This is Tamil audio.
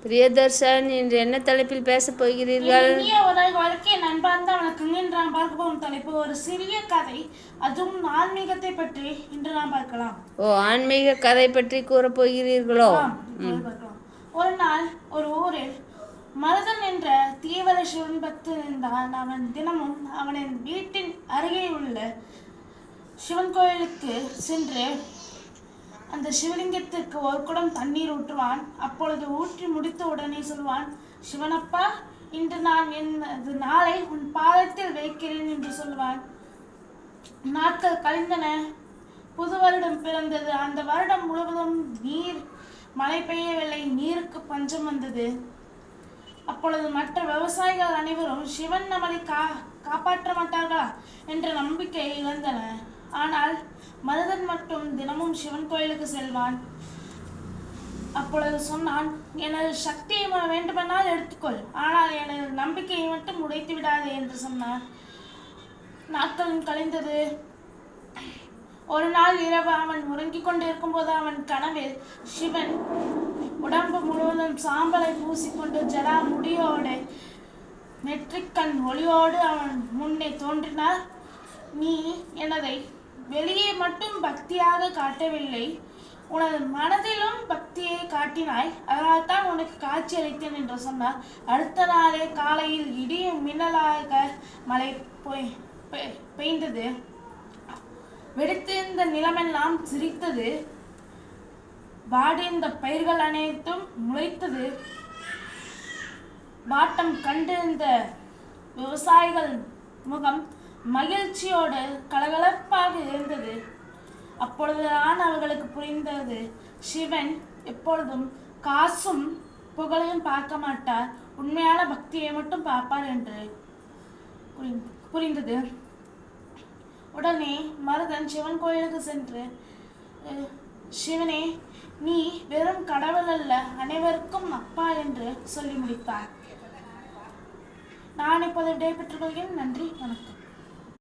பிரியதர்ஷன், இன்று என்ன தலைப்பில் பேசப் போகிறீர்கள்? இனிய உரை வாழ்க்கை நண்பார்ந்த வணக்கங்க. இன்று நாம் பார்க்க போகும் தலைப்பு ஒரு சிறிய கதை, அதுவும் ஆன்மீகத்தை பற்றி இன்று நாம் பார்க்கலாம். ஆன்மீக கதை பற்றி கூறப் போகிறீர்களோ? பார்க்கலாம். ஒரு நாள் ஒரு ஊரில் மருதன் என்ற தீவிர சிவன் பக்தன் இருந்தான். அவன் தினமும் அவனின் வீட்டின் அருகே உள்ள சிவன் கோயிலுக்கு சென்று அந்த சிவலிங்கத்திற்கு ஒரு குடம் தண்ணீர் ஊற்றுவான். அப்பொழுது ஊற்றி முடித்த உடனே சொல்வான், சிவனப்பா, இன்று நான் எனது நாளை உன் பாதத்தில் வைக்கிறேன் என்று சொல்வான். நாட்கள் கழிந்தன. புது வருடம் பிறந்தது. அந்த வருடம் முழுவதும் மழை பெய்யவில்லை. நீருக்கு பஞ்சம் வந்தது. அப்பொழுது மற்ற விவசாயிகள் அனைவரும் சிவன் நம்மளை காப்பாற்ற மாட்டார்களா என்ற நம்பிக்கை இழந்தனர். ஆனால் மருதன் மட்டும் தினமும் சிவன் கோயிலுக்கு செல்வான். அப்பொழுது சொன்னான், எனது சக்தியை வேண்டுமென்றால் எடுத்துக்கொள், ஆனால் எனது நம்பிக்கையை மட்டும் உடைத்து விடாதே என்று சொன்னான். நாட்களும் கழிந்தது. ஒரு நாள் இரவு அவன் உறங்கிக் கொண்டிருக்கும் போது அவன் கனவில் சிவன் உடம்பு முழுவதும் சாம்பலை பூசிக்கொண்டு ஜடா முடியோடு நெற்றிக்கண் ஒளியோடு அவன் முன்னே தோன்றினார். நீ எனதை வெளியே மட்டும் பக்தியாக காட்டவில்லை, உனது மனதிலும் பக்தியை காட்டினாய், அதனால் தான் உனக்கு காட்சி அளித்தேன் என்று சொன்னார். அடுத்த நாளே காலையில் இடியும் மின்னலாக மழை பெய்ந்தது. வெடித்திருந்த நிலமெல்லாம் சிரித்தது. வாடிந்த பயிர்கள் அனைத்தும் முளைத்தது. வாட்டம் கண்டிருந்த விவசாயிகள் முகம் மகிழ்ச்சியோடு கலகலப்பாக இருந்தது. அப்பொழுதுதான் அவர்களுக்கு புரிந்தது, சிவன் எப்பொழுதும் காசும் புகழையும் பார்க்க மாட்டார், உண்மையான பக்தியை மட்டும் பார்ப்பார் என்று புரிந்தது. உடனே மருதன் சிவன் கோயிலுக்கு சென்று, சிவனே, நீ வெறும் கடவுள் அல்ல, அனைவருக்கும் அப்பா என்று சொல்லி முடித்தார். நான் இப்போது விடைபெற்றுக் கொள்கிறேன். நன்றி, வணக்கம்.